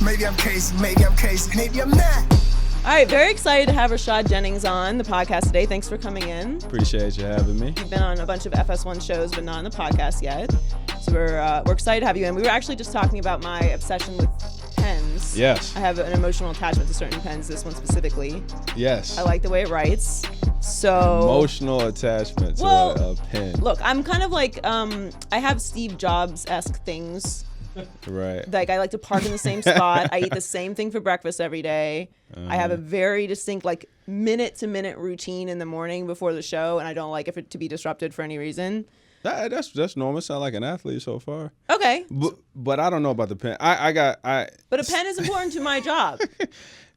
Maybe I'm crazy, maybe I'm not. All right, very excited to have Rashad Jennings on the podcast today. Thanks for coming in. Appreciate you having me. You've been on a bunch of FS1 shows, but not on the podcast yet. So we're excited to have you in. We were actually just talking about my obsession with pens. Yes. I have an emotional attachment to certain pens, this one specifically. Yes. I like the way it writes. So emotional attachment to a pen. Look, I'm kind of like, I have Steve Jobs-esque things. Right. Like, I like to park in the same spot. I eat the same thing for breakfast every day. I have a very distinct, like, minute-to-minute routine in the morning before the show, and I don't like it to be disrupted for any reason. That's normal. Sound like an athlete so far. Okay. But I don't know about the pen. But a pen is important to my job.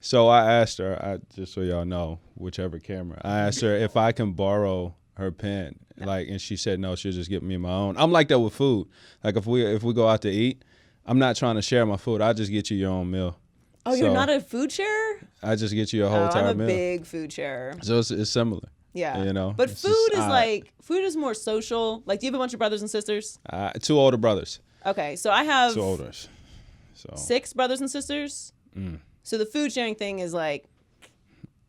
So I asked her, just so y'all know, whichever camera, I asked her if I can borrow her pen, and she said no, she'll just give me my own. I'm like that with food. Like if we go out to eat, I'm not trying to share my food. I just get you your own meal. Oh, you're not a food sharer? I just get you a whole entire meal. I'm a big food sharer. So it's similar. Yeah. You know. But food is more social. Like, do you have a bunch of brothers and sisters? 2 older brothers. Okay, so I have 2 older. So 6 brothers and sisters. So the food sharing thing is like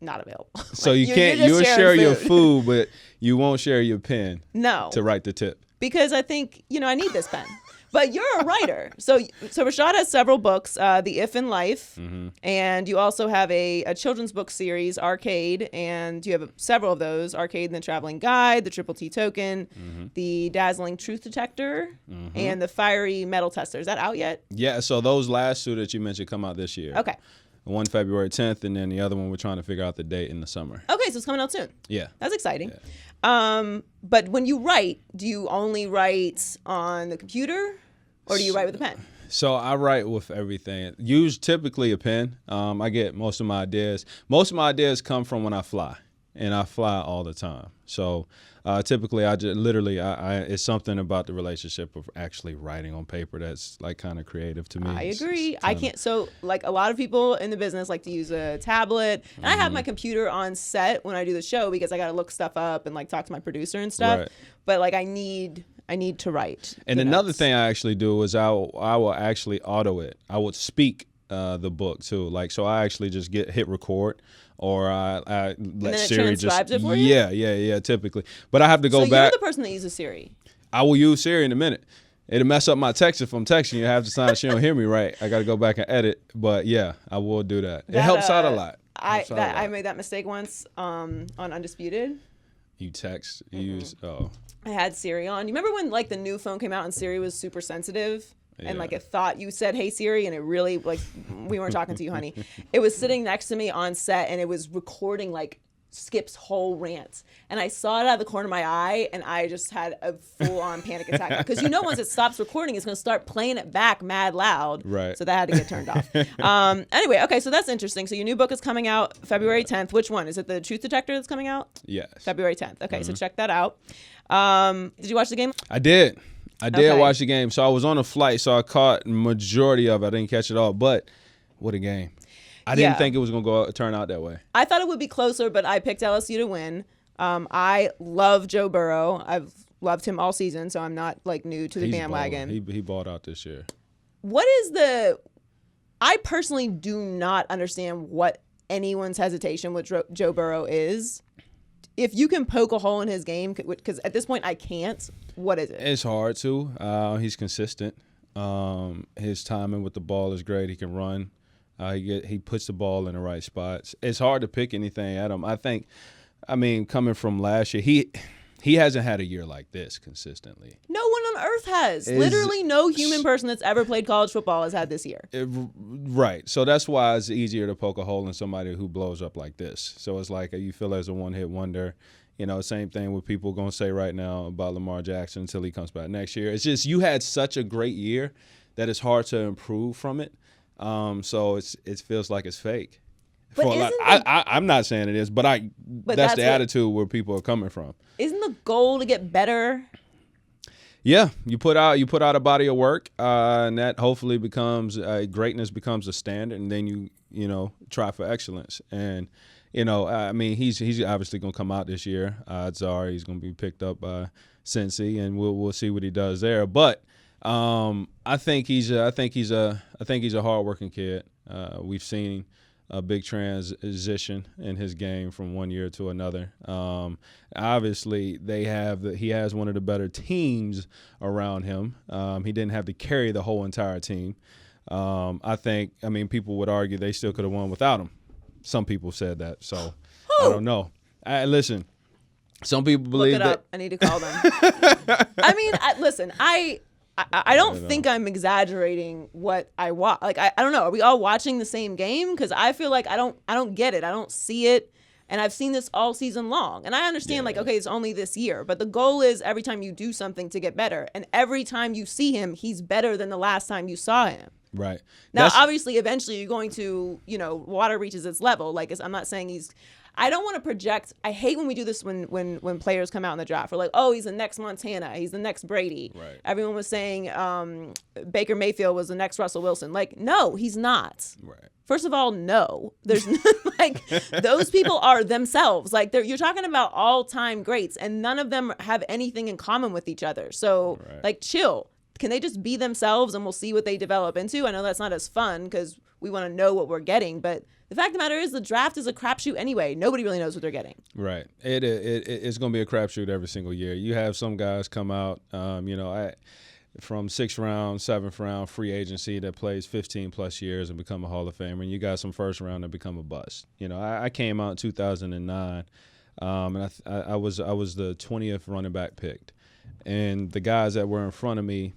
not available. So like, you'll share your food, but you won't share your pen. No. To write the tip. Because I think, I need this pen. But you're a writer. So Rashad has several books, The If in Life, and you also have a children's book series, Arcade, and you have several of those, Arcade and the Traveling Guide, the Triple T Token, the Dazzling Truth Detector, and the Fiery Metal Tester. Is that out yet? Yeah, so those last 2 that you mentioned come out this year. Okay. One February 10th, and then the other one we're trying to figure out the date in the summer. Okay, so it's coming out soon. Yeah. That's exciting. Yeah. But when you write, do you only write on the computer or do you write with a pen? So I write with everything. Use typically a pen. I get most of my ideas. Most of my ideas come from when I fly, and I fly all the time. So typically I just it's something about the relationship of actually writing on paper that's like kind of creative to me. I agree. I can't. So like a lot of people in the business like to use a tablet, and I have my computer on set when I do the show because I got to look stuff up and like talk to my producer and stuff. Right. But like I need to write. And another thing I actually do is I will actually auto it. I would speak the book too. Like, so I actually just hit record, or I let Siri just. It for you? Yeah, typically. But I have to go back. So you're the person that uses Siri. I will use Siri in a minute. It'll mess up my text if I'm texting you. Half the time she don't hear me right. I got to go back and edit. But yeah, I will do that. It helps out a lot. I made that mistake once on Undisputed. You text, you use, I had Siri on. You remember when like the new phone came out and Siri was super sensitive? And like it thought you said, "Hey Siri," and it really like we weren't talking to you, honey. It was sitting next to me on set and it was recording like Skip's whole rant. And I saw it out of the corner of my eye and I just had a full-on panic attack. Because once it stops recording, it's going to start playing it back mad loud. Right. So that had to get turned off. Anyway, okay, so that's interesting. So your new book is coming out February 10th. Which one? Is it the Truth Detector that's coming out? Yes. February 10th. Okay, so check that out. Did you watch the game? I did watch the game. So I was on a flight, so I caught majority of it. I didn't catch it all, but what a game. I didn't think it was going to turn out that way. I thought it would be closer, but I picked LSU to win. I love Joe Burrow. I've loved him all season, so I'm not like new to the bandwagon. He balled out this year. I personally do not understand what anyone's hesitation with Joe Burrow is. If you can poke a hole in his game, because at this point I can't, what is it? It's hard to. He's consistent. His timing with the ball is great. He can run. He puts the ball in the right spots. It's hard to pick anything at him. Coming from last year, he hasn't had a year like this consistently. No one on earth has. Literally no human person that's ever played college football has had this year. Right. So that's why it's easier to poke a hole in somebody who blows up like this. So it's like you feel as a one-hit wonder. Same thing with people going to say right now about Lamar Jackson until he comes back next year. It's just you had such a great year that it's hard to improve from it. So it feels like it's fake. But I'm not saying it is, but that's the attitude where people are coming from. Isn't the goal to get better? Yeah, you put out a body of work, and that hopefully becomes greatness becomes a standard, and then you try for excellence. And he's obviously going to come out this year. Odds are he's going to be picked up by Cincy, and we'll see what he does there. But I think he's a hardworking kid. We've seen a big transition in his game from one year to another. Obviously, he has one of the better teams around him. He didn't have to carry the whole entire team. I mean, people would argue they still could have won without him. Some people said that, so I don't know. Listen, some people believe Look it up. I need to call them. I mean, listen, I don't think I'm exaggerating what I watch. Like, I don't know. Are we all watching the same game? Because I feel like I don't get it. I don't see it. And I've seen this all season long. And I understand, like, okay, it's only this year. But the goal is every time you do something to get better. And every time you see him, he's better than the last time you saw him. Right. Now, obviously, eventually you're going to, water reaches its level. Like, I'm not saying I don't want to project. I hate when we do this when players come out in the draft. We're like, oh, he's the next Montana. He's the next Brady. Right. Everyone was saying Baker Mayfield was the next Russell Wilson. Like, no, he's not. Right. First of all, no. There's like those people are themselves. Like you're talking about all-time greats, and none of them have anything in common with each other. So like, chill. Can they just be themselves, and we'll see what they develop into? I know that's not as fun because we want to know what we're getting, but the fact of the matter is the draft is a crapshoot anyway. Nobody really knows what they're getting. Right. It's going to be a crapshoot every single year. You have some guys come out, from 6th round, 7th round free agency that plays 15 plus years and become a Hall of Famer, and you got some first round that become a bust. I came out in 2009, and I was the 20th running back picked, and the guys that were in front of me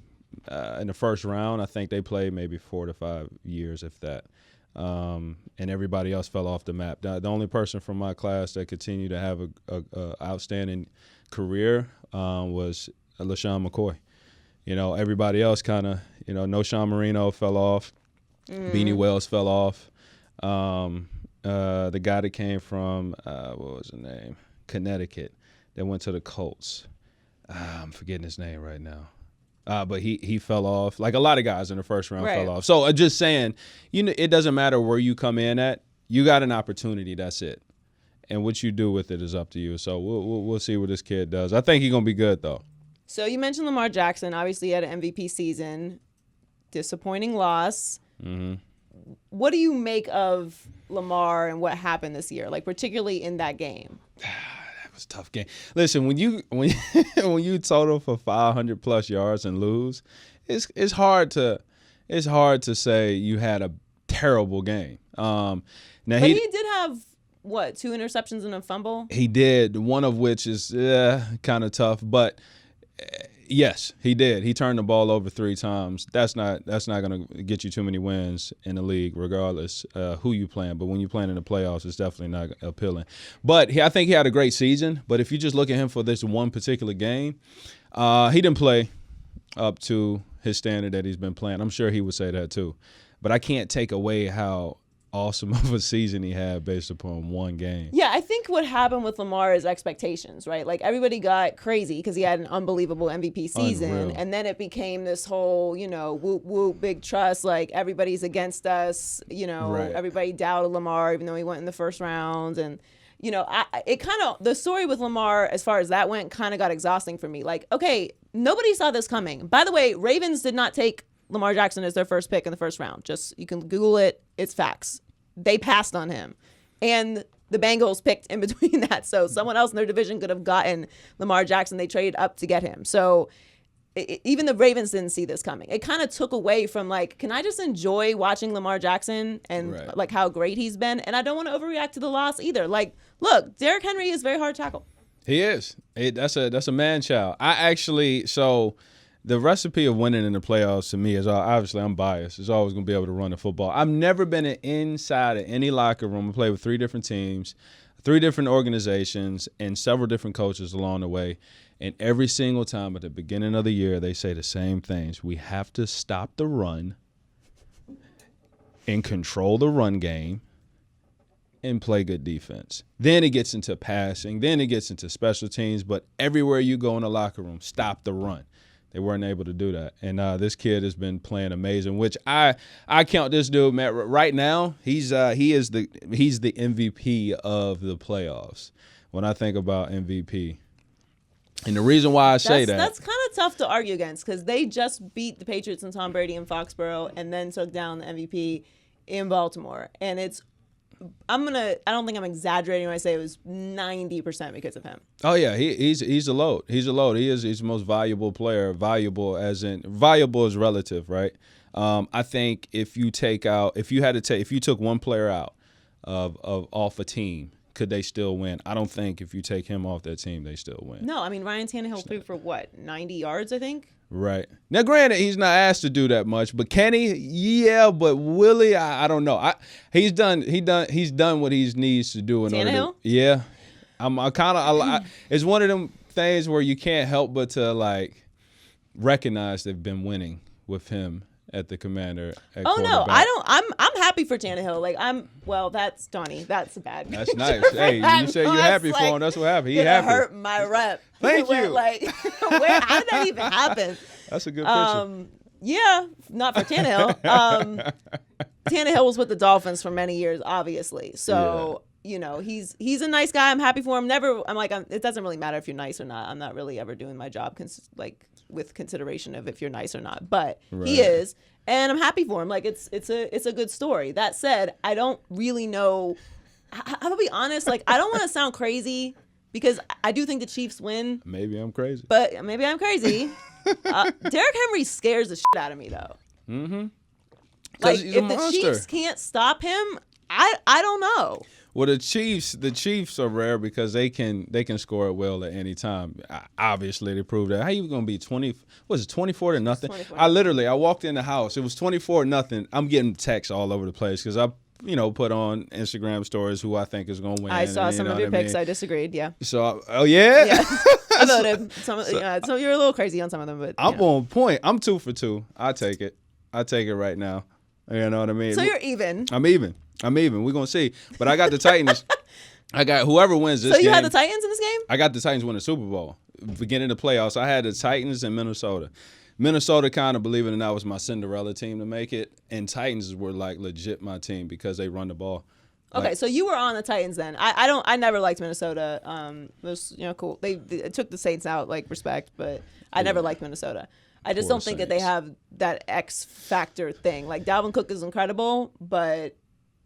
in the first round, I think they played maybe 4 to 5 years, if that. And everybody else fell off the map. The only person from my class that continued to have a outstanding career was LaShawn McCoy. Everybody else kind of, No Sean Marino fell off. Beanie Wells fell off. The guy that came from, what was his name? Connecticut, that went to the Colts. I'm forgetting his name right now. But he fell off. Like a lot of guys in the first round fell off. So just saying, it doesn't matter where you come in at. You got an opportunity. That's it. And what you do with it is up to you. So we'll see what this kid does. I think he's gonna be good though. So you mentioned Lamar Jackson. Obviously, he had an MVP season. Disappointing loss. Mm-hmm. What do you make of Lamar and what happened this year? Like particularly in that game. It was a tough game. Listen, when you total for 500 plus yards and lose, it's hard to say you had a terrible game. Now but he did have 2 interceptions and a fumble. He did, one of which is kind of tough, but yes, he did. He turned the ball over 3 times. That's not going to get you too many wins in the league, regardless who you playing. But when you're playing in the playoffs, it's definitely not appealing. But I think he had a great season. But if you just look at him for this one particular game, he didn't play up to his standard that he's been playing. I'm sure he would say that too. But I can't take away how awesome of a season he had based upon one game. Yeah, I think what happened with Lamar is expectations, right? Like everybody got crazy because he had an unbelievable MVP season. Unreal. And then it became this whole, whoop, whoop, big trust, like everybody's against us, Everybody doubted Lamar even though he went in the first round. And, the story with Lamar as far as that went kind of got exhausting for me. Like, okay, nobody saw this coming. By the way, Ravens did not take Lamar Jackson as their first pick in the first round. Just, you can Google it. It's facts. They passed on him. And the Bengals picked in between that. So someone else in their division could have gotten Lamar Jackson. They traded up to get him. So even the Ravens didn't see this coming. It kind of took away from can I just enjoy watching Lamar Jackson and how great he's been? And I don't want to overreact to the loss either. Like, look, Derrick Henry is very hard to tackle. He is. That's a man child. The recipe of winning in the playoffs to me is obviously I'm biased. It's always going to be able to run the football. I've never been inside of any locker room. I played with 3 different teams, 3 different organizations, and several different coaches along the way. And every single time at the beginning of the year, they say the same things. We have to stop the run and control the run game and play good defense. Then it gets into passing. Then it gets into special teams. But everywhere you go in the locker room, stop the run. They weren't able to do that. And this kid has been playing amazing, which I count this dude, Matt, right now, he's the MVP of the playoffs. When I think about MVP, And the reason why I say that's kind of tough to argue against because they just beat the Patriots and Tom Brady in Foxborough and then took down the MVP in Baltimore. And I don't think I'm exaggerating when I say it was 90% because of him. Oh yeah, he's a load. He's a load. He's the most valuable player. Valuable is relative, right? I think if you took one player out of off a team, could they still win? I don't think if you take him off that team, they still win. No, I mean Ryan Tannehill threw for what, 90 yards, I think. Right. Now, granted, he's not asked to do that much, but can he? Yeah, but will he? I don't know. He's done what he needs to do in order to. Yeah. It's one of them things where you can't help but to like recognize they've been winning with him at the Commander. At no, I don't. I'm happy for Tannehill. Well, that's Donnie. That's bad. That's nice. Hey, you say you're happy for him. That's what happened. He happy. Hurt my rep. Thank you. How did that even happen? That's a good picture. Yeah, not for Tannehill. Tannehill was with the Dolphins for many years, obviously. So he's a nice guy. I'm happy for him. It doesn't really matter if you're nice or not. I'm not really ever doing my job with consideration of if you're nice or not, but he is, and I'm happy for him. It's a good story. That said, I don't really know. I'll be honest. I don't want to sound crazy because I do think the Chiefs win. Maybe I'm crazy. But maybe I'm crazy. Derrick Henry scares the shit out of me though. Mm-hmm. He's if the Chiefs can't stop him, I don't know. Well, the Chiefs are rare because they can score at will at any time. Obviously, they proved that. How you going to be 24-0? I walked in the house. It was 24-0. I'm getting texts all over the place because I put on Instagram stories who I think is going to win. I saw some of your picks. I disagreed. Yeah. So, yeah? Yeah. I voted. So you're a little crazy on some of them, but I'm on point. I'm 2 for 2. I take it right now. You know what I mean? So you're even. I'm even. We're going to see. But I got the Titans. I got whoever wins this game. So you had the Titans in this game? I got the Titans win the Super Bowl. Beginning of the playoffs, I had the Titans and Minnesota. Minnesota kind of, believe it or not, was my Cinderella team to make it. And Titans were legit my team because they run the ball. Okay, so you were on the Titans then. I never liked Minnesota. It was cool. They took the Saints out, respect, but I never liked Minnesota. I just don't think that they have that X factor thing. Dalvin Cook is incredible, but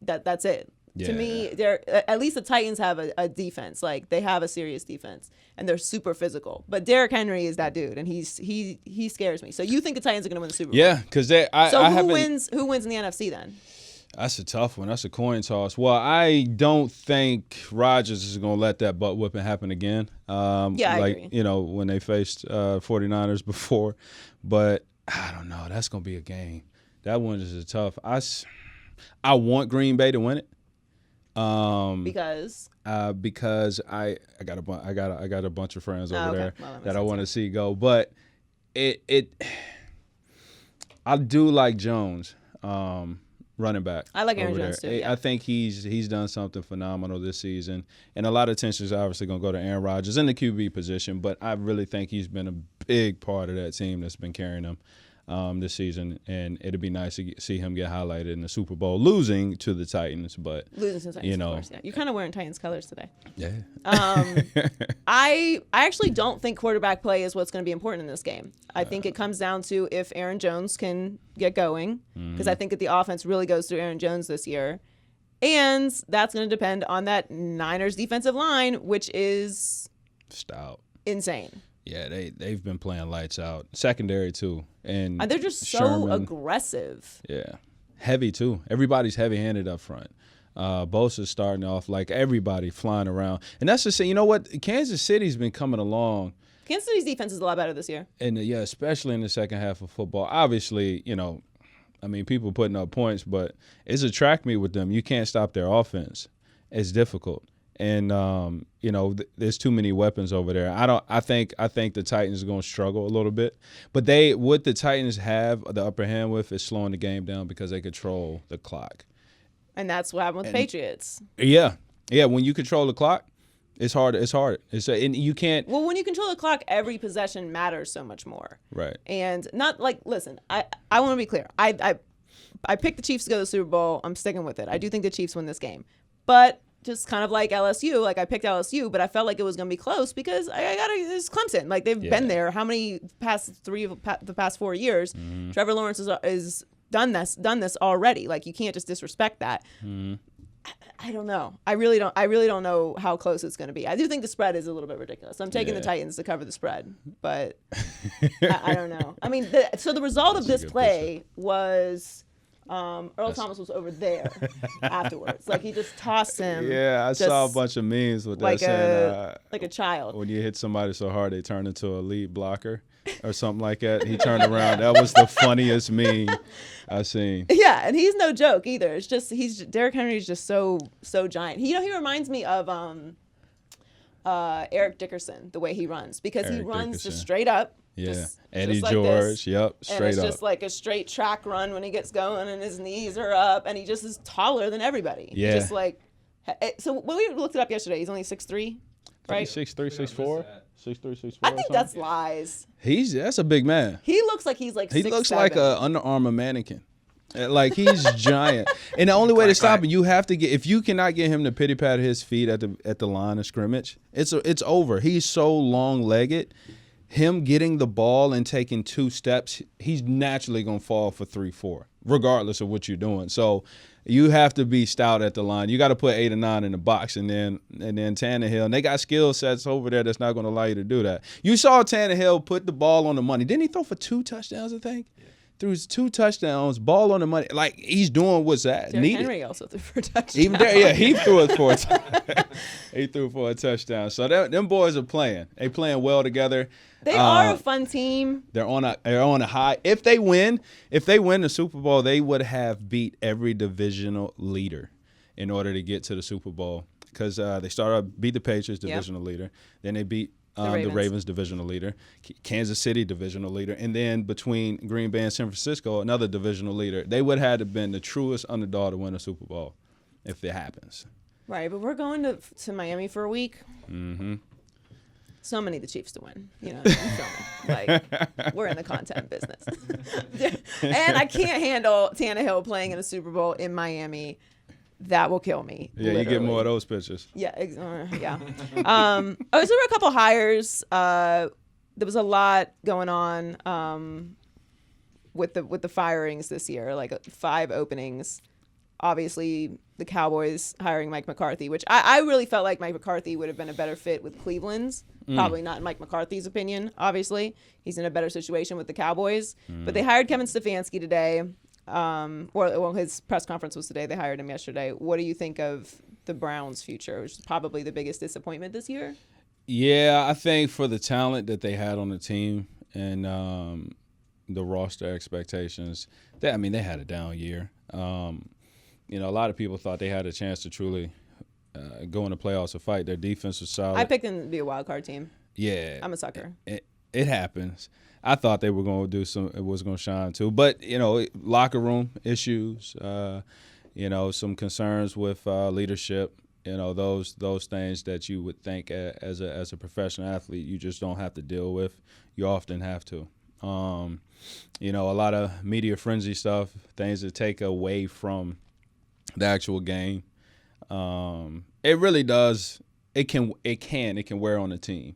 that's it. Yeah. To me, at least the Titans have a defense. They have a serious defense, and they're super physical. But Derrick Henry is that dude, and he scares me. So you think the Titans are going to win the Super Bowl? Yeah, because who wins in the NFC then? That's a tough one. That's a coin toss. Well, I don't think Rodgers is going to let that butt whipping happen again. I agree. When they faced 49ers before. But I don't know. That's going to be a game. That one is tough. I want Green Bay to win it. Because I got a bunch of friends over there that I want to see go. But I do like Jones. Running back. I like Aaron Jones too. Yeah. I think he's done something phenomenal this season, and a lot of attention is obviously going to go to Aaron Rodgers in the QB position. But I really think he's been a big part of that team that's been carrying them this season, and it'd be nice to see him get highlighted in the Super Bowl, losing to the Titans. But losing to the Titans, of course, yeah. You're kind of wearing Titans colors today. Yeah. I actually don't think quarterback play is what's going to be important in this game. I think it comes down to if Aaron Jones can get going, because I think that the offense really goes through Aaron Jones this year. And that's going to depend on that Niners defensive line, which is stout, insane. Yeah, they've been playing lights out. Secondary, too. And they're just so aggressive. Yeah. Heavy, too. Everybody's heavy-handed up front. Bosa's starting off everybody flying around. And that's just, you know what? Kansas City's been coming along. Kansas City's defense is a lot better this year. And, especially in the second half of football. Obviously, people putting up points, but it's a track meet with them. You can't stop their offense. It's difficult. And there's too many weapons over there. I think the Titans are going to struggle a little bit. But what the Titans have the upper hand with is slowing the game down because they control the clock. And that's what happened with Patriots. Yeah. When you control the clock, it's hard. And you can't. Well, when you control the clock, every possession matters so much more. Right. And not listen. I want to be clear. I picked the Chiefs to go to the Super Bowl. I'm sticking with it. I do think the Chiefs win this game. But just kind of like LSU. Like I picked LSU, but I felt like it was going to be close because it's Clemson. Like they've been there. How many the past 4 years? Trevor Lawrence is done this already. Like you can't just disrespect that. I don't know. I really don't know how close it's going to be. I do think the spread is a little bit ridiculous. I'm taking the Titans to cover the spread, but I don't know. I mean, so the result of this play was Earl Thomas was over there afterwards. Like he just tossed him. Yeah, I saw a bunch of memes with like that saying, like a child. When you hit somebody so hard they turn into a lead blocker or something like that. He turned around. That was the funniest meme I've seen. Yeah, and he's no joke either. It's just Derrick Henry's just so giant. He reminds me of Eric Dickerson, the way he runs, because he runs just straight up. Yeah, just Eddie like George. This. Yep, straight up. And it's just like a straight track run when he gets going, and his knees are up, and he just is taller than everybody. Yeah. Just like, so when we looked it up yesterday, he's only 6'3", right? 6'3", 6'4", 6'3", 6'4". I think that's lies. That's a big man. He looks like he's like 6'7". He looks like a Under Armour mannequin. Like he's giant, and the only way to stop him, you have to get. If you cannot get him to pity pat his feet at the line of scrimmage, it's over. He's so long legged. Him getting the ball and taking 2 steps, he's naturally gonna fall for 3-4, regardless of what you're doing. So you have to be stout at the line. You got to put 8 or 9 in the box, and then Tannehill. And they got skill sets over there that's not gonna allow you to do that. You saw Tannehill put the ball on the money. Didn't he throw for 2 touchdowns? I think. Threw his 2 touchdowns, ball on the money. Like he's doing what's that Derrick needed. Henry also threw for a touchdown. Even there, he threw it for he threw for a touchdown. So them boys are playing. They playing well together. They are a fun team. They're on a high. If they win the Super Bowl, they would have beat every divisional leader in order to get to the Super Bowl. Because they beat the Patriots, divisional leader. Then they beat the Ravens, divisional leader. Kansas City, divisional leader. And then between Green Bay and San Francisco, another divisional leader. They would have been the truest underdog to win a Super Bowl if it happens. Right, but we're going to Miami for a week. Mm-hmm. So many the Chiefs to win. You know, like we're in the content business. And I can't handle Tannehill playing in a Super Bowl in Miami. That will kill me. Yeah, literally. You get more of those pictures. Yeah, yeah. So there were a couple hires. There was a lot going on with the firings this year, like 5 openings. Obviously, the Cowboys hiring Mike McCarthy, which I really felt like Mike McCarthy would have been a better fit with Cleveland's. Probably not in Mike McCarthy's opinion, obviously. He's in a better situation with the Cowboys. But they hired Kevin Stefanski today. His press conference was today. They hired him yesterday. What do you think of the Browns' future, which is probably the biggest disappointment this year? Yeah, I think for the talent that they had on the team and the roster expectations, they had a down year. A lot of people thought they had a chance to truly go in the playoffs or fight. Their defense was solid. I picked them to be a wild card team. Yeah. I'm a sucker. It happens. I thought they were going to it was going to shine too. But, locker room issues, some concerns with leadership, those things that you would think as a professional athlete you just don't have to deal with. You often have to. A lot of media frenzy stuff, things that take away from the actual game. It really does. It can wear on the team.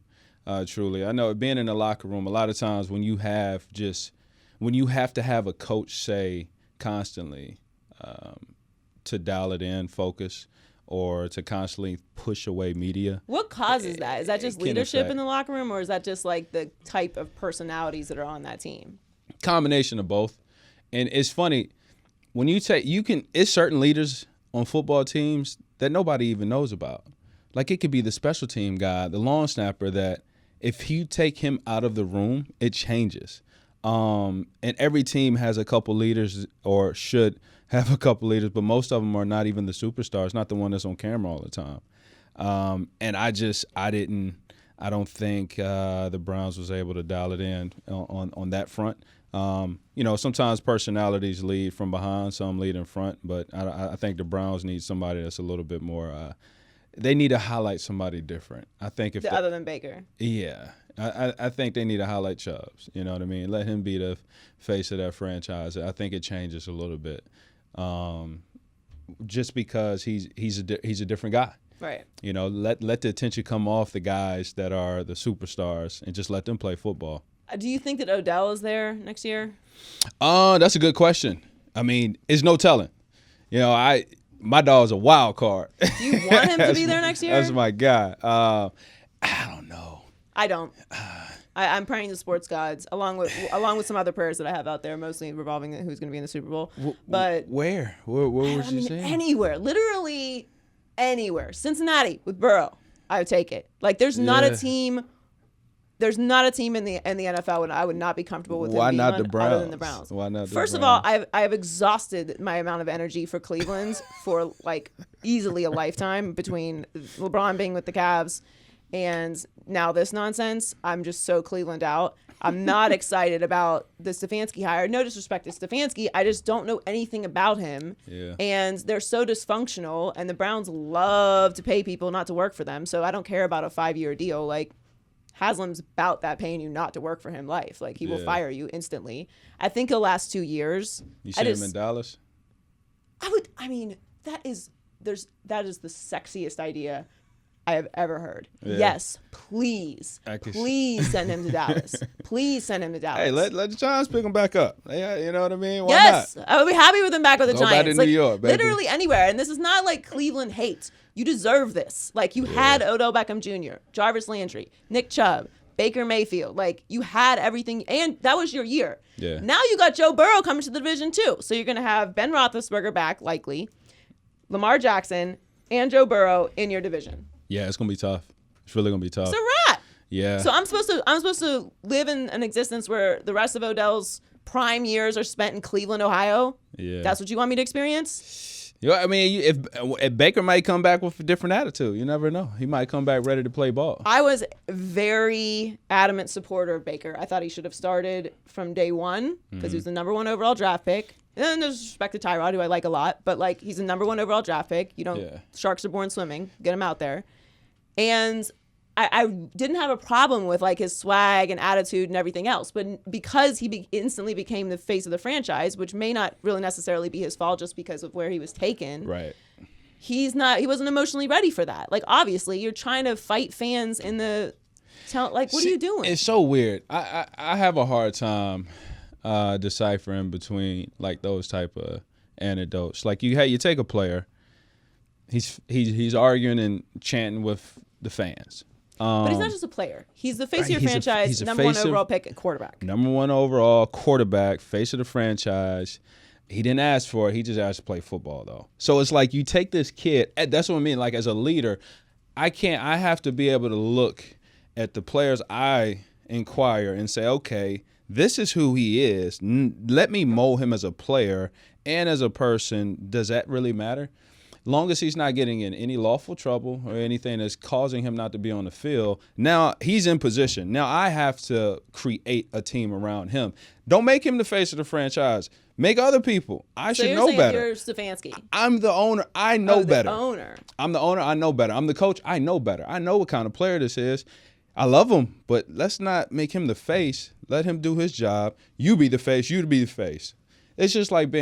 Truly, I know being in the locker room, a lot of times when you have to have a coach say constantly to dial it in, focus, or to constantly push away media. What causes that? Is that just leadership in the locker room, or is that just like the type of personalities that are on that team? Combination of both. And it's funny when it's certain leaders on football teams that nobody even knows about. Like it could be the special team guy, the long snapper, that if you take him out of the room, it changes. And every team has a couple leaders, or should have a couple leaders, but most of them are not even the superstars, not the one that's on camera all the time. And I don't think the Browns was able to dial it in on that front. Sometimes personalities lead from behind, some lead in front, but I think the Browns need somebody that's a little bit more they need to highlight somebody different. I think other than Baker. Yeah. I think they need to highlight Chubbs. You know what I mean? Let him be the face of that franchise. I think it changes a little bit. just because he's a different guy. Right. You know, let the attention come off the guys that are the superstars and just let them play football. Do you think that Odell is there next year? That's a good question. I mean, it's no telling. You know, my dog's a wild card. Do you want him to be there next year? That's my guy. I don't know. I don't. I'm praying to sports gods along with some other prayers that I have out there, mostly revolving who's going to be in the Super Bowl. But where was you saying? Anywhere, literally anywhere. Cincinnati with Burrow, I would take it. Like there's not a team. There's not a team in the NFL and I would not be comfortable with. Why him not being the Browns? Other than the Browns. Why not? First of all, I have exhausted my amount of energy for Cleveland for like easily a lifetime between LeBron being with the Cavs and now this nonsense. I'm just so Cleveland out. I'm not excited about the Stefanski hire. No disrespect to Stefanski. I just don't know anything about him. Yeah. And they're so dysfunctional and the Browns love to pay people not to work for them. So I don't care about a 5-year deal. Like Haslam's about that paying you not to work for him life. Like he will fire you instantly. I think the last 2 years. You see him in Dallas? That is the sexiest idea I have ever heard. Yeah. Yes, please send him to Dallas. Please send him to Dallas. Hey, let the Giants pick him back up. Yeah, you know what I mean? Why yes, not? I would be happy with him back with the Go Giants. back to like, New York, baby. literally anywhere. And this is not like Cleveland hate. You deserve this. Like you had Odell Beckham Jr., Jarvis Landry, Nick Chubb, Baker Mayfield. Like you had everything, and that was your year. Yeah. Now you got Joe Burrow coming to the division too. So you're gonna have Ben Roethlisberger back likely, Lamar Jackson, and Joe Burrow in your division. Yeah, it's gonna be tough. It's really gonna be tough. It's a wrap. Yeah. So I'm supposed to live in an existence where the rest of Odell's prime years are spent in Cleveland, Ohio. Yeah. That's what you want me to experience? You know, I mean, if Baker might come back with a different attitude, you never know. He might come back ready to play ball. I was very adamant supporter of Baker. I thought he should have started from day one because he was the number 1 overall draft pick. And there's respect to Tyrod, who I like a lot, but like he's a number 1 overall draft pick. You don't sharks are born swimming. Get him out there. And I didn't have a problem with like his swag and attitude and everything else, but because he instantly became the face of the franchise, which may not really necessarily be his fault just because of where he was taken. Right. He wasn't emotionally ready for that. Like obviously you're trying to fight fans in the like what are you doing? It's so weird. I have a hard time deciphering between like those type of anecdotes. Like you take a player, he's arguing and chanting with the fans. But he's not just a player. He's the face of your franchise, he's a number 1 overall pick at quarterback. Number 1 overall quarterback, face of the franchise. He didn't ask for it. He just asked to play football, though. So it's like you take this kid. That's what I mean. Like as a leader, I have to be able to look at the players I inquire and say, okay, this is who he is. Let me mold him as a player and as a person. Does that really matter? Long as he's not getting in any lawful trouble or anything that's causing him not to be on the field, now he's in position. Now I have to create a team around him. Don't make him the face of the franchise. Make other people. I should know better. You're Stefanski. I'm the owner. I know better. Owner. I'm the owner. I know better. I'm the coach. I know better. I know what kind of player this is. I love him, but let's not make him the face. Let him do his job. You be the face. You be the face. It's just like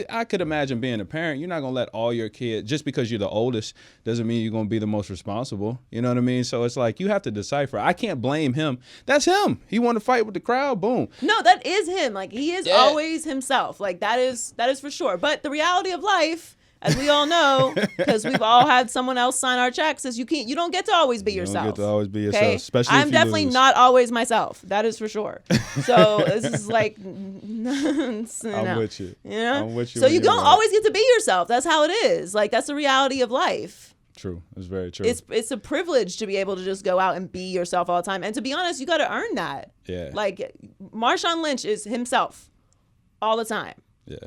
I could imagine being a parent. You're not going to let all your kids, just because you're the oldest, doesn't mean you're going to be the most responsible. You know what I mean? So it's like you have to decipher. I can't blame him. That's him. He wanted to fight with the crowd. Boom. No, that is him. Like he is always himself. Like that is for sure. But the reality of life, as we all know, because we've all had someone else sign our checks, is you don't get to always be yourself. You don't get to always be yourself, okay? especially I'm if you definitely lose. not always myself. That is for sure. So this is like, I'm with you. You know? I'm with you. So when you you're don't right. always get to be yourself. That's how it is. Like that's the reality of life. True. It's very true. It's a privilege to be able to just go out and be yourself all the time. And to be honest, you got to earn that. Yeah. Like Marshawn Lynch is himself all the time. Yeah.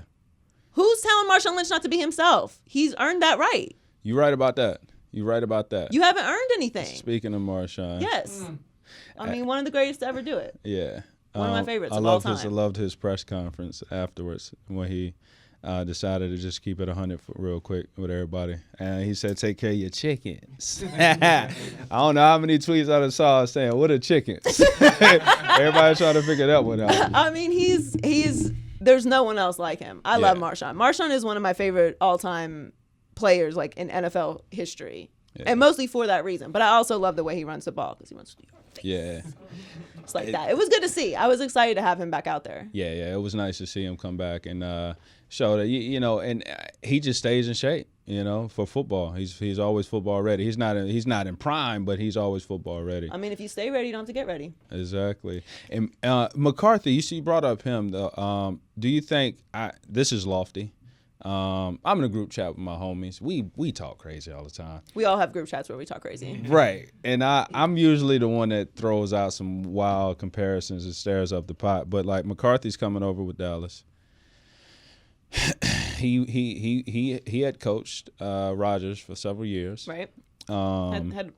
Who's telling Marshawn Lynch not to be himself? He's earned that right. You're right about that. You're right about that. You haven't earned anything. Speaking of Marshawn. Yes. I mean, one of the greatest to ever do it. Yeah. One of my favorites of all time. I loved his press conference afterwards when he decided to just keep it 100 real quick with everybody. And he said, take care of your chickens. I don't know how many tweets I saw saying, what are chickens? Everybody trying to figure that one out. I mean, he's there's no one else like him. I love Marshawn. Marshawn is one of my favorite all-time players like in NFL history. And mostly for that reason. But I also love the way he runs the ball because he runs to your face. Yeah. It's like that. It was good to see. I was excited to have him back out there. Yeah. It was nice to see him come back and show that, and he just stays in shape, for football. He's always football ready. He's not in prime, but he's always football ready. I mean, if you stay ready, you don't have to get ready. Exactly. And McCarthy, you brought up him, though. Do you think this is lofty? I'm in a group chat with my homies. We talk crazy all the time. We all have group chats where we talk crazy. Right. And I'm usually the one that throws out some wild comparisons and stirs up the pot. But like McCarthy's coming over with Dallas. He had coached Rodgers for several years. Right. Had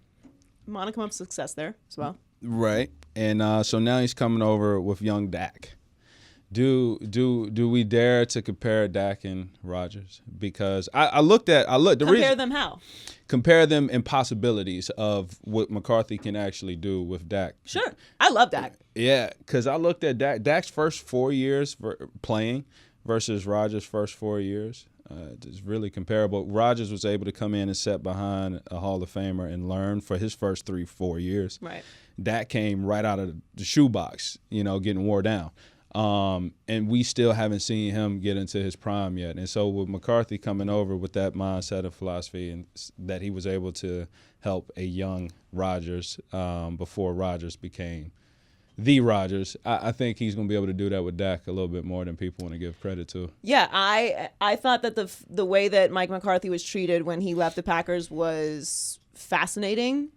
modicum of success there as well. Right. And so now he's coming over with young Dak. Do we dare to compare Dak and Rodgers? Because Compare them how? Compare them in possibilities of what McCarthy can actually do with Dak. Sure. I love Dak. Yeah, because I looked at Dak's first 4 years playing versus Rodgers' first 4 years. It's really comparable. Rodgers was able to come in and sit behind a Hall of Famer and learn for his first 3-4 years. Right. Dak came right out of the shoebox, getting wore down. And we still haven't seen him get into his prime yet. And so with McCarthy coming over with that mindset of philosophy and that he was able to help a young Rodgers before Rodgers became the Rodgers, I think he's going to be able to do that with Dak a little bit more than people want to give credit to. Yeah, I thought that the way that Mike McCarthy was treated when he left the Packers was fascinating.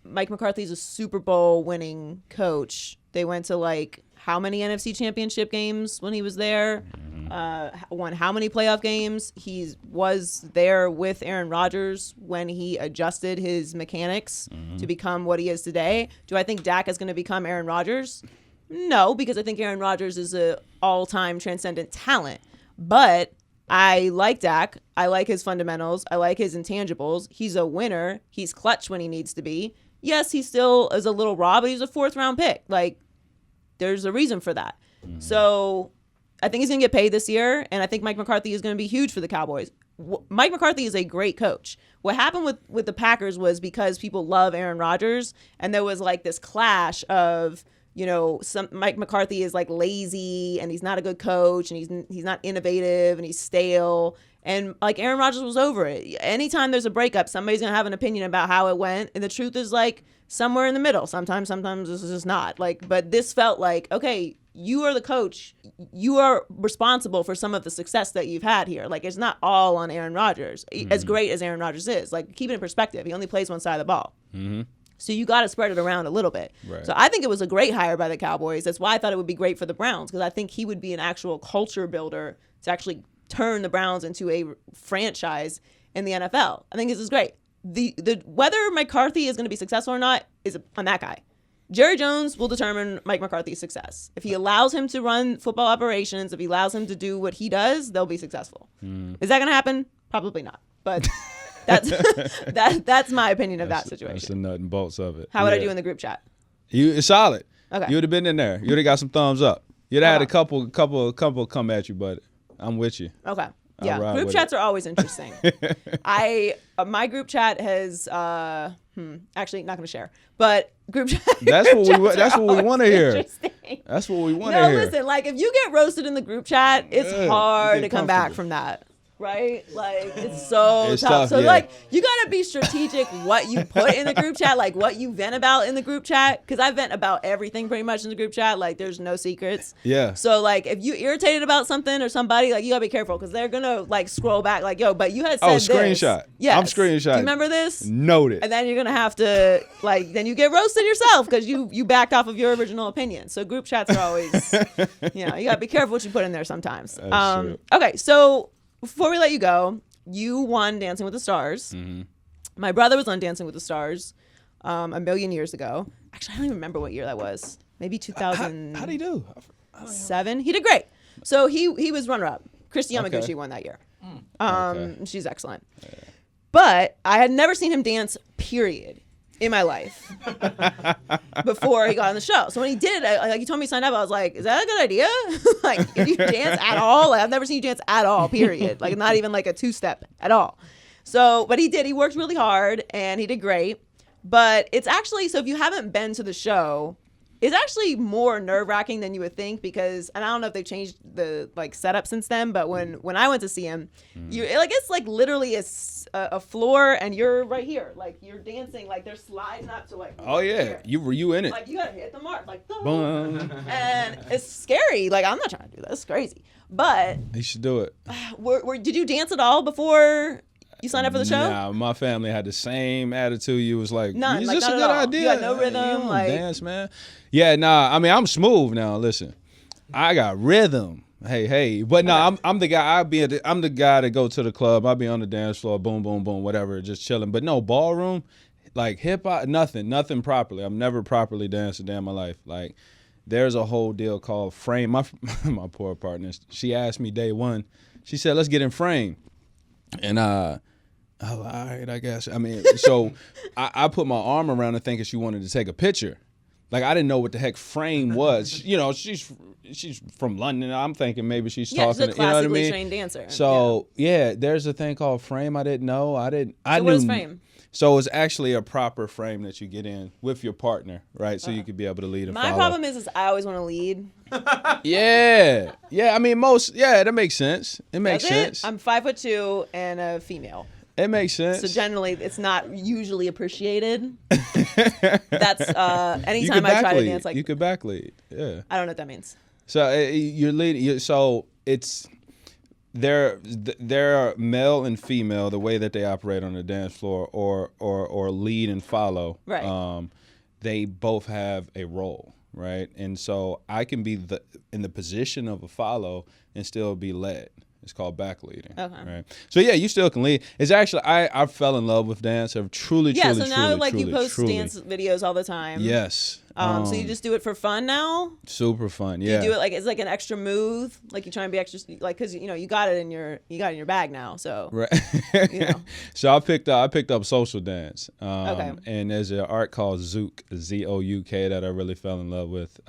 Mike McCarthy's a Super Bowl winning coach. They went to how many NFC championship games when he was there? Won how many playoff games? He was there with Aaron Rodgers when he adjusted his mechanics to become what he is today. Do I think Dak is going to become Aaron Rodgers? No, because I think Aaron Rodgers is an all-time transcendent talent. But I like Dak. I like his fundamentals. I like his intangibles. He's a winner. He's clutch when he needs to be. Yes, he still is a little raw, but he's a 4th-round pick. There's a reason for that. So I think he's going to get paid this year, and I think Mike McCarthy is going to be huge for the Cowboys. Mike McCarthy is a great coach. What happened with the Packers was because people love Aaron Rodgers, and there was this clash of, Mike McCarthy is lazy, and he's not a good coach, and he's not innovative, and he's stale. And Aaron Rodgers was over it. Anytime there's a breakup, somebody's going to have an opinion about how it went, and the truth is somewhere in the middle. Sometimes this is just not. But this felt okay, you are the coach. You are responsible for some of the success that you've had here. It's not all on Aaron Rodgers. As great as Aaron Rodgers is, keep it in perspective. He only plays one side of the ball. Mm-hmm. So you got to spread it around a little bit. Right. So I think it was a great hire by the Cowboys. That's why I thought it would be great for the Browns, because I think he would be an actual culture builder to actually turn the Browns into a franchise in the NFL. I think this is great. The whether McCarthy is going to be successful or not is on that guy. Jerry Jones will determine Mike McCarthy's success. If he allows him to run football operations, if he allows him to do what he does, they'll be successful. Is that going to happen? Probably not. But that's my opinion of that situation. That's the nut and bolts of it. How would I do in the group chat? It's solid. Okay. You would have been in there. You would have got some thumbs up. You'd have had a couple come at you, but I'm with you. Okay. Yeah, group chats are always interesting. My group chat has actually not going to share, but group chat. That's what we want to hear. That's what we want to hear. No, listen, if you get roasted in the group chat, it's hard to come back from that. Right? It's so tough. So you got to be strategic what you put in the group chat, what you vent about in the group chat. Because I vent about everything pretty much in the group chat. There's no secrets. Yeah. So if you irritated about something or somebody, you got to be careful because they're going to scroll back yo, but you had said this. Screenshot. Yes. I'm screenshotting. Do you remember this? Noted. And then you're going to have to then you get roasted yourself because you backed off of your original opinion. So group chats are always, you got to be careful what you put in there sometimes. That's true. Okay. So before we let you go, you won Dancing with the Stars. Mm-hmm. My brother was on Dancing with the Stars a million years ago. Actually, I don't even remember what year that was. Maybe 2000. How'd he do? 7. He did great. So he was runner-up. Christy Yamaguchi won that year. She's excellent. Yeah. But I had never seen him dance, period, in my life before he got on the show. So when he did, he told me to sign up. I was like, is that a good idea? If you dance at all? I've never seen you dance at all, period. Not even a 2-step at all. So, but he worked really hard and he did great. But it's actually, so if you haven't been to the show, it's actually more nerve-wracking than you would think because, and I don't know if they've changed the like setup since then, but when I went to see him, it's like literally a floor and you're right here, like you're dancing, like they're sliding up to like. Oh yeah, here. you in it? Like you gotta hit the mark, like boom. And it's scary. Like I'm not trying to do that. It's crazy, but you should do it. Did you dance at all before? You signed up for the show? Nah, my family had the same attitude. You was like, none. is Like, this not a at good all. idea? You got no rhythm. You don't like dance, man. Yeah, nah. I mean, I'm smooth now. Listen, I got rhythm. Hey. But no, I'm the guy. I'm the guy that go to the club. I'll be on the dance floor, boom, boom, boom, whatever, just chilling. But no ballroom, like hip hop, nothing properly. I've never properly danced a day in my life. Like, there's a whole deal called frame. My poor partner, she asked me day one. She said, "Let's get in frame," and oh, all right, I guess. I mean, so I put my arm around her thinking she wanted to take a picture. Like, I didn't know what the heck frame was. You know, she's from London. I'm thinking maybe she's talking. She's a you know what I mean? trained dancer. So yeah, there's a thing called frame. I didn't know. I knew. What is frame? So it's actually a proper frame that you get in with your partner, right? So you could be able to lead and follow. My problem is I always want to lead. Yeah. I mean, that makes sense. It makes sense. I'm 5'2" and a female. It makes sense. So generally, it's not usually appreciated. That's anytime I try to dance like you could back lead. Yeah. I don't know what that means. So you're leading. So it's they're male and female the way that they operate on the dance floor or lead and follow. Right. They both have a role, right? And so I can be in the position of a follow and still be led. It's called back leading. Okay. Right. So yeah, you still can lead. It's actually I fell in love with dance. I've truly. So now you post dance videos all the time. Yes. So you just do it for fun now? Super fun. Yeah. You do it like it's like an extra move, like you try and be extra, like because you got it in your bag now. So right. So I picked up social dance. Okay. And there's an art called Zouk, Z-O-U-K, that I really fell in love with.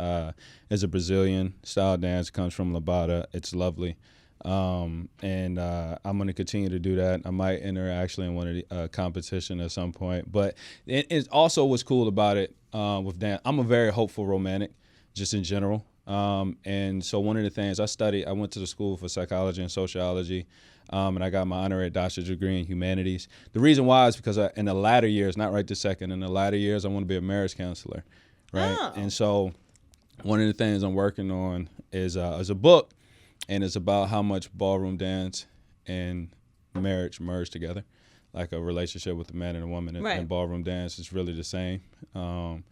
It's a Brazilian style dance. It comes from Labada. It's lovely. I'm going to continue to do that. I might enter actually in one of the competition at some point. But it also what's cool about it with dance. I'm a very hopeful romantic, just in general. And so one of the things I went to the school for psychology and sociology, and I got my honorary doctorate degree in humanities. The reason why is because in the latter years, not right this second, in the latter years, I want to be a marriage counselor, right? Oh. And so one of the things I'm working on is a book. And it's about how much ballroom dance and marriage merge together, like a relationship with a man and a woman. And ballroom dance is really the same. And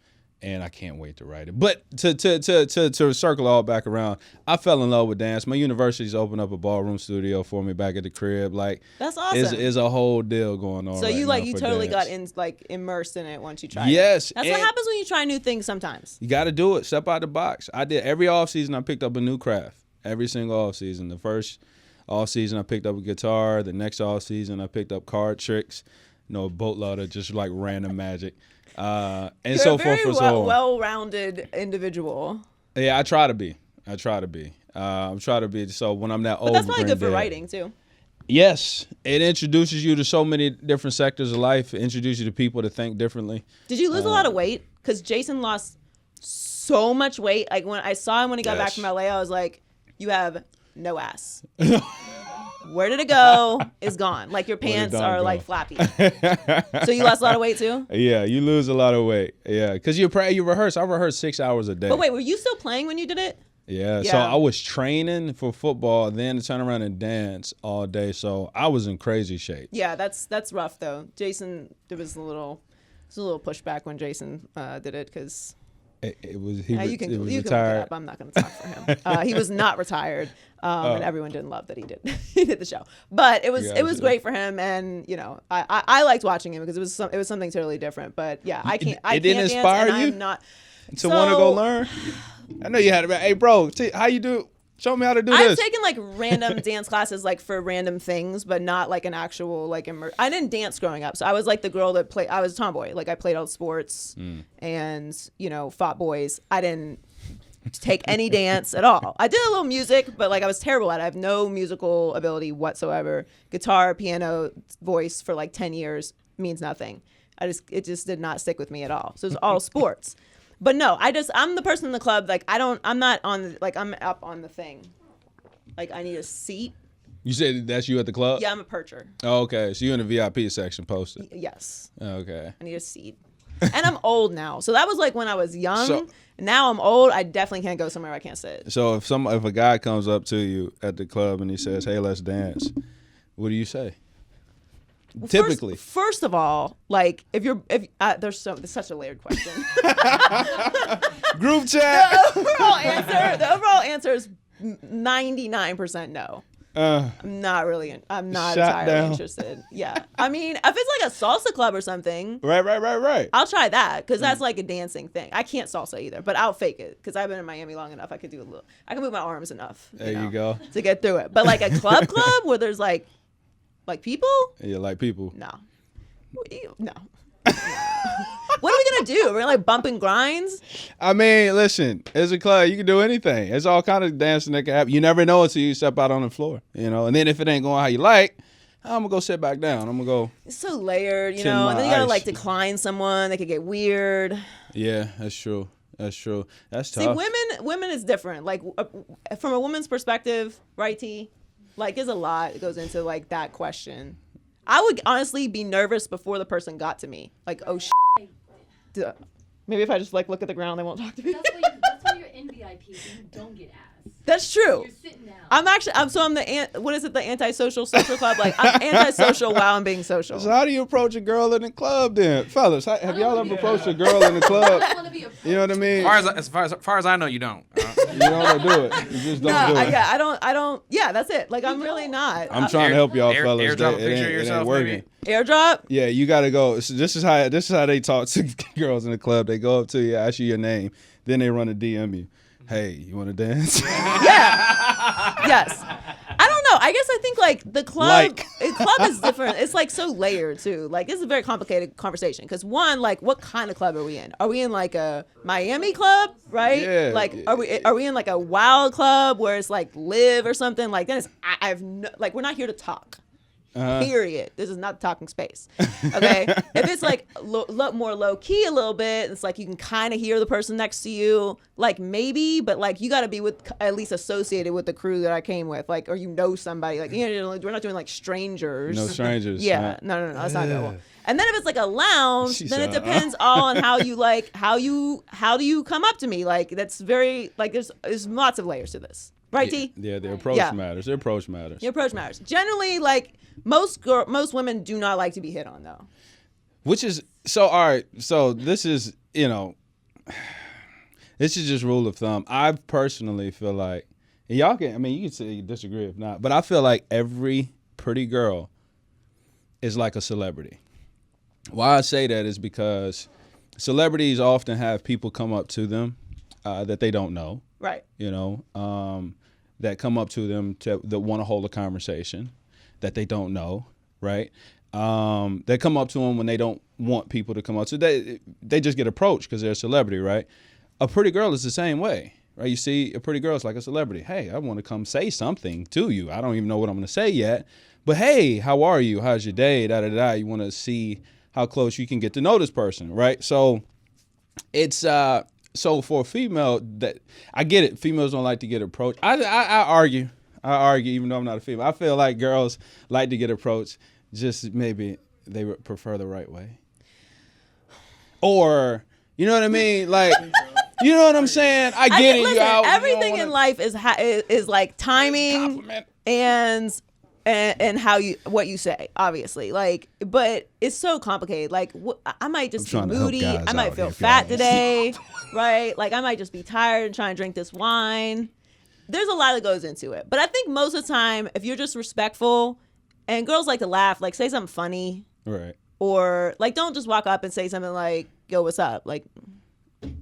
I can't wait to write it. But to circle all back around, I fell in love with dance. My university's opened up a ballroom studio for me back at the crib. Like, that's awesome. Is a whole deal going on. So you totally dance. got immersed in it once you tried. Yes, that's what happens when you try new things. Sometimes you got to do it. Step out the box. I did every off season. I picked up a new craft. Every single off season. The first off season I picked up a guitar. The next off season I picked up card tricks. A boatload of just like random magic. And you're so a very forth and so on. Well-rounded individual. Yeah, I try to be. I'm trying to be. So when I'm that old, that's probably good for writing too. Yes, it introduces you to so many different sectors of life. It introduces you to people to think differently. Did you lose a lot of weight? Because Jason lost so much weight. Like when I saw him when he got back from LA, I was like, you have no ass. Where did it go? It's gone. Like your pants are like flappy. So you lost a lot of weight too? Yeah, you lose a lot of weight. Yeah, because you rehearse. I rehearse 6 hours a day. But wait, were you still playing when you did it? Yeah, so I was training for football, then turn around and dance all day. So I was in crazy shape. Yeah, that's rough though. Jason, there was a little pushback when Jason did it because. It was you can retired. Look it up. I'm not going to talk for him. He was not retired, and everyone didn't love that he did the show. But it was great for him, and I liked watching him because it was something totally different. But yeah, I can't. It didn't inspire you I'm not to want to go learn. I know you had it. Hey, bro, how you do? Show me how to do this. I've taken like random dance classes like for random things, but not like an actual like I didn't dance growing up. So I was like the girl that played. I was a tomboy. Like I played all sports and fought boys. I didn't take any dance at all. I did a little music, but like I was terrible at it. I have no musical ability whatsoever. Guitar, piano, voice for like 10 years means nothing. It just did not stick with me at all. So it was all sports. But no, I'm the person in the club, like I'm not on, like I'm up on the thing. Like I need a seat. You said that's you at the club? Yeah, I'm a percher. Oh, okay. So you're in the VIP section posted. Yes. Okay. I need a seat. And I'm old now. So that was like when I was young. So, now I'm old. I definitely can't go somewhere I can't sit. So if a guy comes up to you at the club and he says, "Hey, let's dance," what do you say? Well, Typically. First of all, like there's such a layered question. Group chat. The overall answer is 99% no. I'm not entirely interested. Yeah. I mean, if it's like a salsa club or something. Right. I'll try that because that's like a dancing thing. I can't salsa either, but I'll fake it because I've been in Miami long enough. I can move my arms enough. You go. To get through it. But like a club where there's like people? Yeah, like people. No. No. What are we gonna do? We're like bumping grinds? I mean, listen, it's a club. You can do anything. It's all kind of dancing that can happen. You never know until you step out on the floor, you know. And then if it ain't going how you like, I'm gonna go sit back down. I'm gonna go. It's so layered, you know. And then you gotta like decline someone. They could get weird. Yeah, that's true. That's tough. See, women is different. Like from a woman's perspective, right, T? Like there's a lot that goes into like that question. I would honestly be nervous before the person got to me. Like, oh shit. Maybe if I just like look at the ground, they won't talk to me. That's why you're in VIP, so you don't get ass. That's true. You're sitting down. I'm the antisocial social club? Like I'm antisocial while I'm being social. So how do you approach a girl in the club then? Fellas, have y'all ever approached a girl in the club? You know what I mean? As far as I know, you don't. You don't do it. You just don't do it. I don't. Yeah, that's it. Like I'm really not. I'm trying to help y'all fellas. Airdrop a picture of it yourself, ain't working. maybe. Airdrop? Yeah, you gotta go. So this is how they talk to girls in the club. They go up to you, ask you your name, then they run a DM you. Hey, you want to dance? Yeah. Yes. I don't know. I guess I think like the club is different. It's like so layered too. Like this is a very complicated conversation because one, like what kind of club are we in? Are we in like a Miami club, right? Yeah. Like are we in like a wild club where it's like live or something? Like then we're not here to talk. Period. This is not the talking space. Okay. If it's like more low key a little bit, it's like you can kind of hear the person next to you, like maybe, but like you got to be at least associated with the crew that I came with, like, or you know somebody, like we're not doing like strangers. No strangers. Yeah. No. That's not good. And then if it's like a lounge, then it depends all on how you like how do you come up to me? Like that's very like there's lots of layers to this. Right, T? Yeah, the approach matters. Your approach matters. Generally, like most women do not like to be hit on though. Which is so all right. So this is this is just rule of thumb. I personally feel like and y'all can. I mean, you can say you disagree if not, but I feel like every pretty girl is like a celebrity. Why I say that is because celebrities often have people come up to them that they don't know. Right. You know, that come up to them that want to hold a conversation that they don't know, right? They come up to them when they don't want people to come up. So they just get approached because they're a celebrity, right? A pretty girl is the same way, right? You see a pretty girl is like a celebrity. Hey, I want to come say something to you. I don't even know what I'm going to say yet. But hey, how are you? How's your day? Da-da-da. You want to see how close you can get to know this person, right? So it's... So for a female, that I get it. Females don't like to get approached. I argue, even though I'm not a female. I feel like girls like to get approached. Just maybe they prefer the right way. Or you know what I mean? Like, you know what I'm saying? I get it. Listen, everything in life is like timing and how what you say, obviously, like, but it's so complicated. Like, I might just be moody. I might feel fat today, right? Like, I might just be tired and trying to drink this wine. There's a lot that goes into it, but I think most of the time, if you're just respectful, and girls like to laugh, like say something funny, right? Or like don't just walk up and say something like, "Yo, what's up?" Like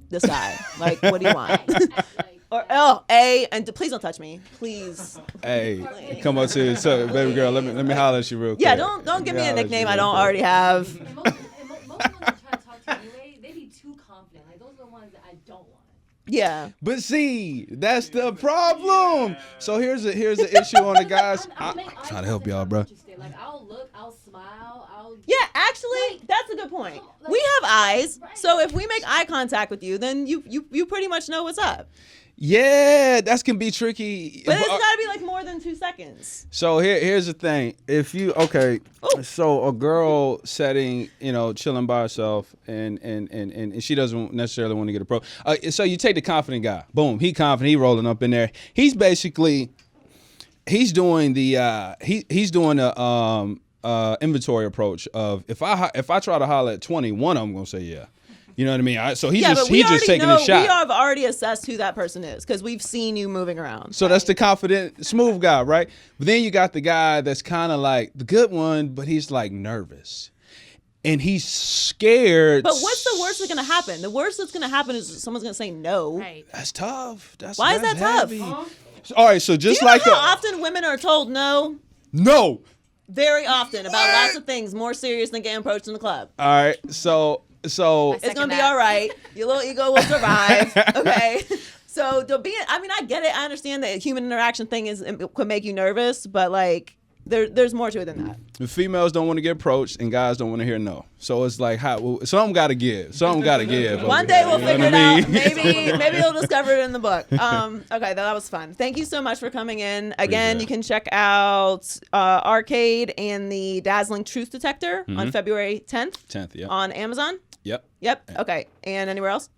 this guy, like, what do you want? Or and please don't touch me, please. Hey, come up to you, so baby girl. Let me holler at you real quick. Yeah, don't give me a nickname I don't already have. And most ones that try to talk to you anyway, they be too confident. Like those are the ones that I don't want. Yeah. But see, that's the problem. So here's an issue on the guys. I'm trying to help y'all, bro. Like I'll look, I'll smile, Yeah, actually, that's a good point. We have eyes, so if we make eye contact with you, then you pretty much know what's up. Yeah, that can be tricky. But it's got to be like more than 2 seconds. So here's the thing. If you so a girl setting, chilling by herself, and she doesn't necessarily want to get approached. So you take the confident guy. Boom, he confident. He rolling up in there. He's basically doing the inventory approach of if I try to holler at 20, one of them gonna say yeah. You know what I mean? So he's just taking a shot. We have already assessed who that person is because we've seen you moving around. So that's the confident, smooth guy, right? But then you got the guy that's kind of like the good one, but he's like nervous. And he's scared. But what's the worst that's going to happen? The worst that's going to happen is someone's going to say no. Right. That's tough. Why is that heavy. tough? All right, so just Do you like know how often women are told no? No. Very often about lots of things more serious than getting approached in the club. All right, so it's gonna be all right. Your little ego will survive. Okay. So I get it. I understand that human interaction thing could make you nervous, but like there's more to it than that. the females don't want to get approached and guys don't want to hear no. So it's like something got to give. Something got to give. One day we'll figure it out. Maybe we'll discover it in the book. Okay, that was fun. Thank you so much for coming in. Again, you can check out Arcade and the Dazzling Truth Detector on February 10th. 10th, yeah. On Amazon. Yep. Okay. And anywhere else?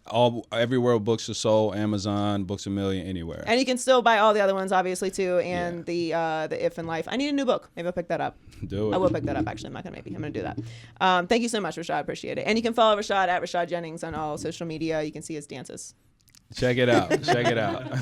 Everywhere books are sold, Amazon, Books A Million, anywhere. And you can still buy all the other ones, obviously, too, and the If in Life. I need a new book. Maybe I'll pick that up. Do it. I will pick that up, actually. I'm not going to maybe. I'm going to do that. Thank you so much, Rashad. Appreciate it. And you can follow Rashad at Rashad Jennings on all social media. You can see his dances. Check it out. Check it out.